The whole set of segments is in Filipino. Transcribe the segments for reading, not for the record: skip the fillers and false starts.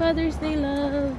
Father's Day, love.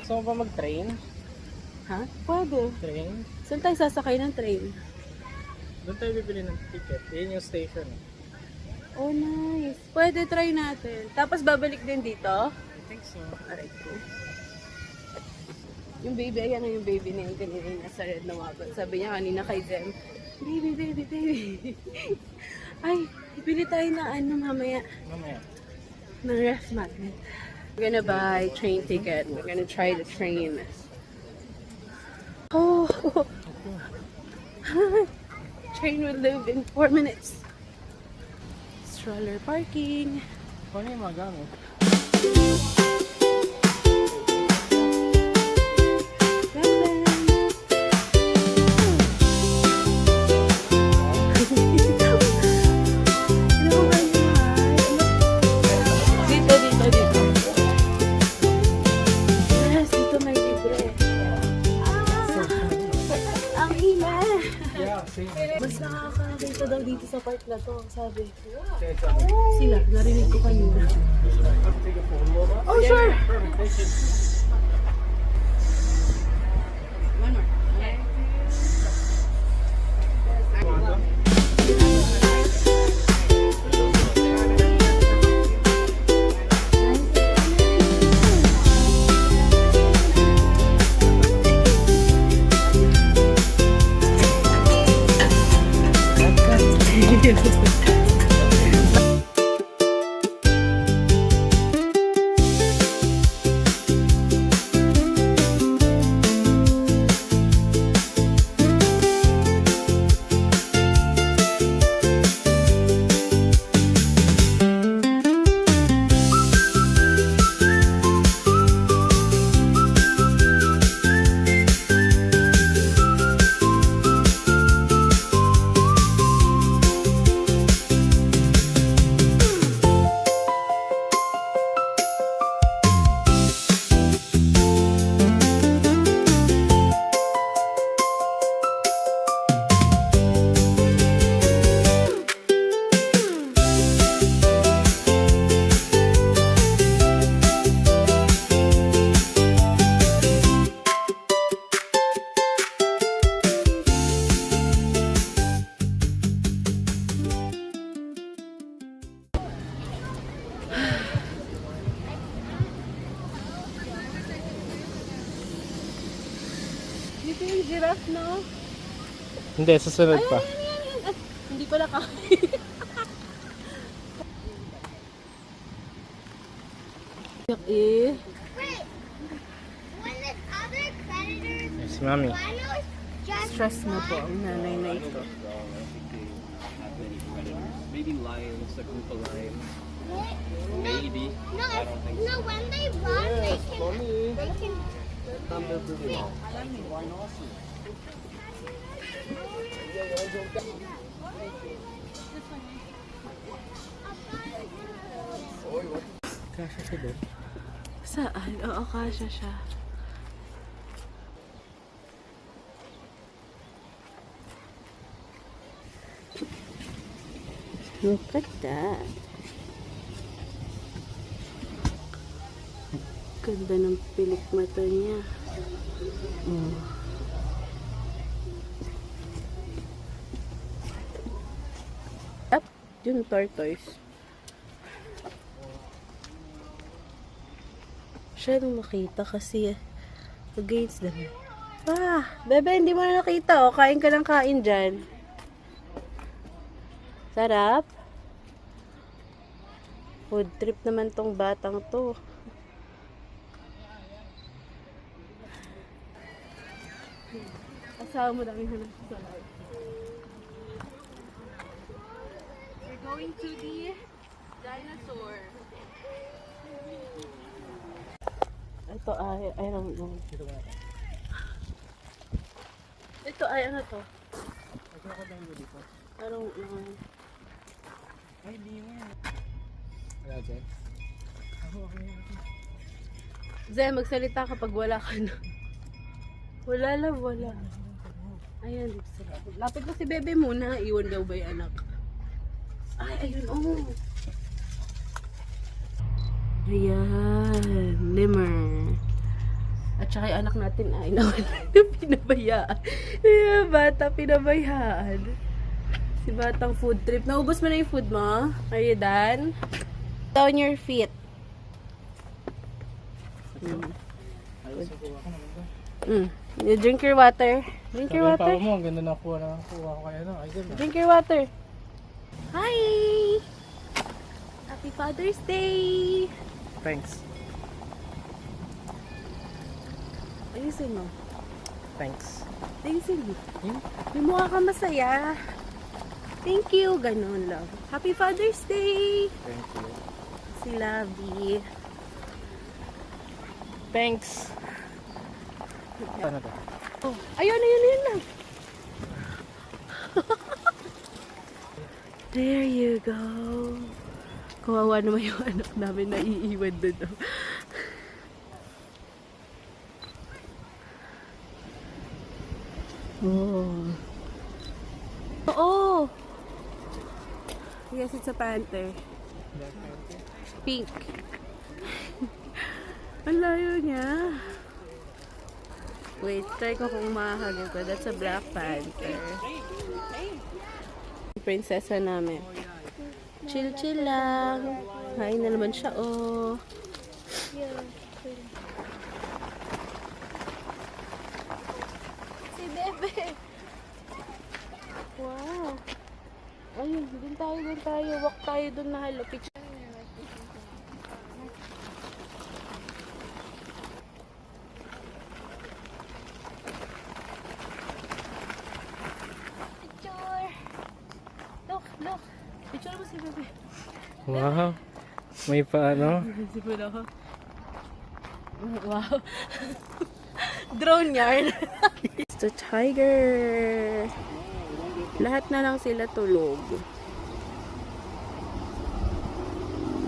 Gusto mo ba mag-train? Ha? Pwede. Train? Saan tayo sasakay ng train? Doon tayo bibili ng ticket. Yun yung station. Oh, nice. Pwede, try natin. Tapos babalik din dito? I think so. Alright, cool. Yung baby, ayan na yung baby na yung kanina yung nasa red na wagon. Sabi niya kanina kay Zem, baby, baby, baby. Ay, bibili tayo na ano mamaya. Mamaya. Ng ref magnet. We're gonna buy train ticket. We're gonna try the train. Oh! Train will leave in 4 minutes. Stroller parking. Kung ano yung mga gamit? Dito, dito, dito. Yes, dito may libre. Ang ina. Yeah, same. Mas nakakakita daw dito sa park na to, sabi. Sila, narinig ko kanina. Oh, sure! Dito yung giraffe, no? Hindi, susunod pa. Ay, hindi pala kami. Eh. Wait, when the other predators Yes, mami. rhinos just Stress na po ang nanay na ito. Maybe lions, a group of lions. no, Maybe. no, I don't think no, when they run, they can They're pretty long. Kasha siya doon. Saan? Oo, kasya siya. Look at that. Ganda ng pilik mata niya. Oh. Up, yung tortoise. Masyadong makita kasi against the light. Ah, bebe, hindi mo na nakita. Oh. Kain ka ng kain dyan. Sarap. Food trip naman tong batang to. Asawa mo dami hanap sa live. going to the dinosaur. Ito ay, I don't know. Dito ba natin? Ito ay, ano to? Ito ako lang dito. I don't know. Ay, di mo yan. Wala dyan? Ako yan. Zay, magsalita kapag wala ka na. Wala lang, wala. Ayan, dito sila. Lapit mo si Bebe muna. Iwan daw ba yung anak? Ay, ayun, oh. Ayan, lemur. At saka yung anak natin ay nawala na pinabayaan. Ayan, bata, pinabayaan. Si batang food trip. Naubos mo na yung food mo? Are you done? Down your feet. Ayos yung kuha ko naman ba? You drink your water. Drink your Sabi water. pa mo, ang ganda na kuha ko kaya no. Idol na. Drink your water. Hi! Happy Father's Day! Thanks. Ayusin mo. Thanks. Ayusin mo. Hmm? May mukha ka masaya. Thank you. Ganon lang. Happy Father's Day! Thank you. Si Lovey. Thanks. Ano to? Oh, ayun lang. There you go. Kawawa naman yung anak namin na iiwan doon. Oh. Oo. Yes, it's a panther. Pink. Ang layo niya. Wait, try ko kung makakagin ko. That's a black panther. Prinsesa namin. Chill lang. Hain na naman siya, oh. Si Bebe. Wow. Ayun, dun tayo. Walk tayo dun na halapit. Picture. Look. Picture mo si Bebe. Wow. May paano? Sipon ako. Wow. Drone yarn. It's the tiger. Lahat na lang sila tulog.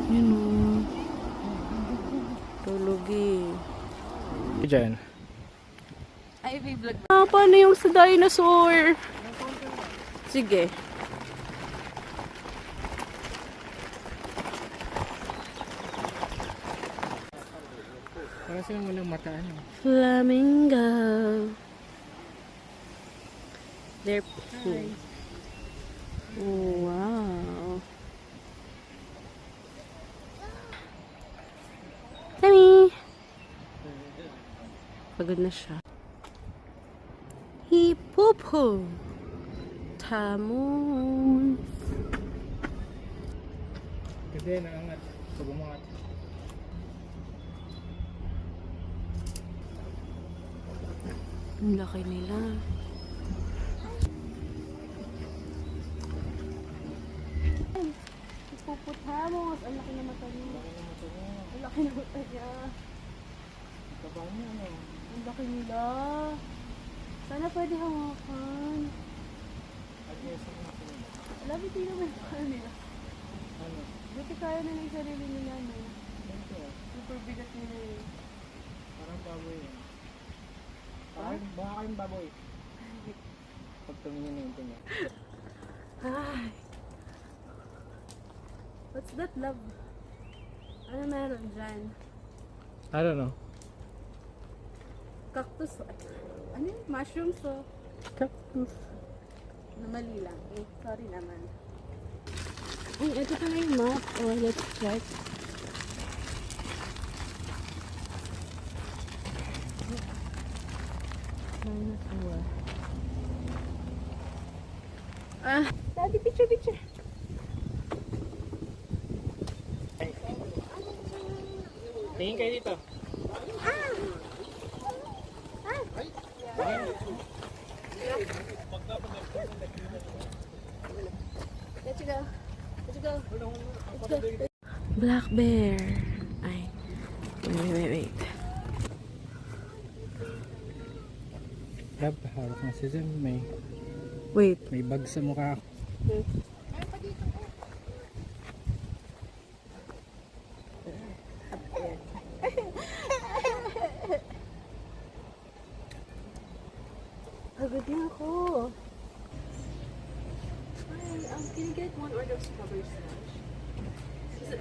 Yun o. Tulog eh. Diyan. Ay, may vlog. Ah, paano yung sa dinosaur? Sige. Para silang walang mata ano. Flamingo. They're cool. Oh, wow. Tammy! Pagod na siya. Hipopo. Tamon. Kasi naangat. Pag umangat. Ang laki nila. Hippopotamus. Ang laki na mata niya. Ang laki na mata niya. Taba niya ano. Ang laki nila. Sana pwede hawakan. Alam, hindi naman kaya nila. Ano? Buti kaya na ng sarili nila, no? Ito. Super bigat nila eh. Parang baboy yan. Baka kayong baboy. Pag tumingin na yung tingin. Ay. What's that, love? Ano meron dyan? I don't know. Cactus. Ano yun? Mushrooms, oh. Cactus. Na mali lang. Eh, sorry naman. Ay, ito pala yung map. Oh, let's check. Dinosaur. Ah, daddy, picture. Tingin kayo dito. Let's go. go. Black bear. Ay. Wait. Grab, hawak na si Zem. Wait. May bag sa mukha. Pagod din ako. Hi, can you get one order of strawberry slush?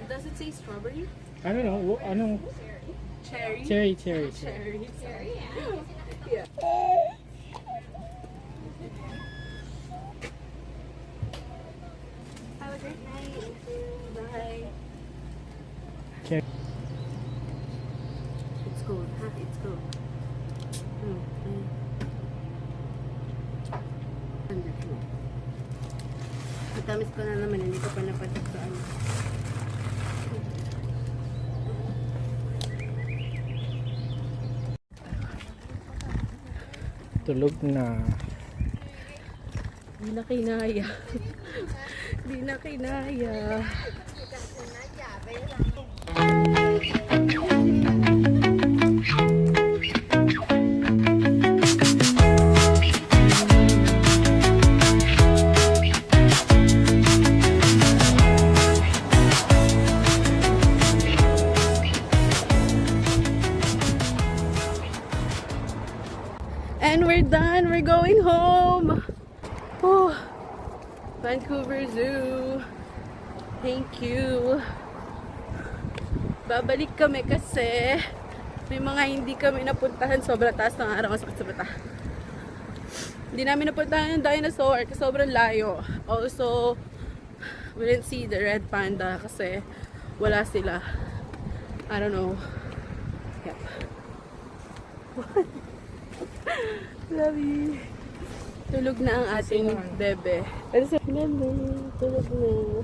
Does it say strawberry? I don't know. Anong? Cherry? Cherry. Cherry. Yeah. Have a great night. Bye. Cherry. It's cold, huh? It's cold. Matamis ko na naman, hindi ko pa napatik sa ano. Tulog na. Hindi na kinaya. Hindi na kinaya. And we're done. We're going home. Oh, Vancouver Zoo. Thank you. Babalik kami kasi may mga hindi kami napuntahan. Sobrang taas ng araw, sakit sa mata. Hindi namin napuntahan yung dinosaur kasi sobrang layo. Also, we didn't see the red panda kasi wala sila. I don't know. Yep. Love you. Tulog na ang ating bebe. Bebe, tulog na.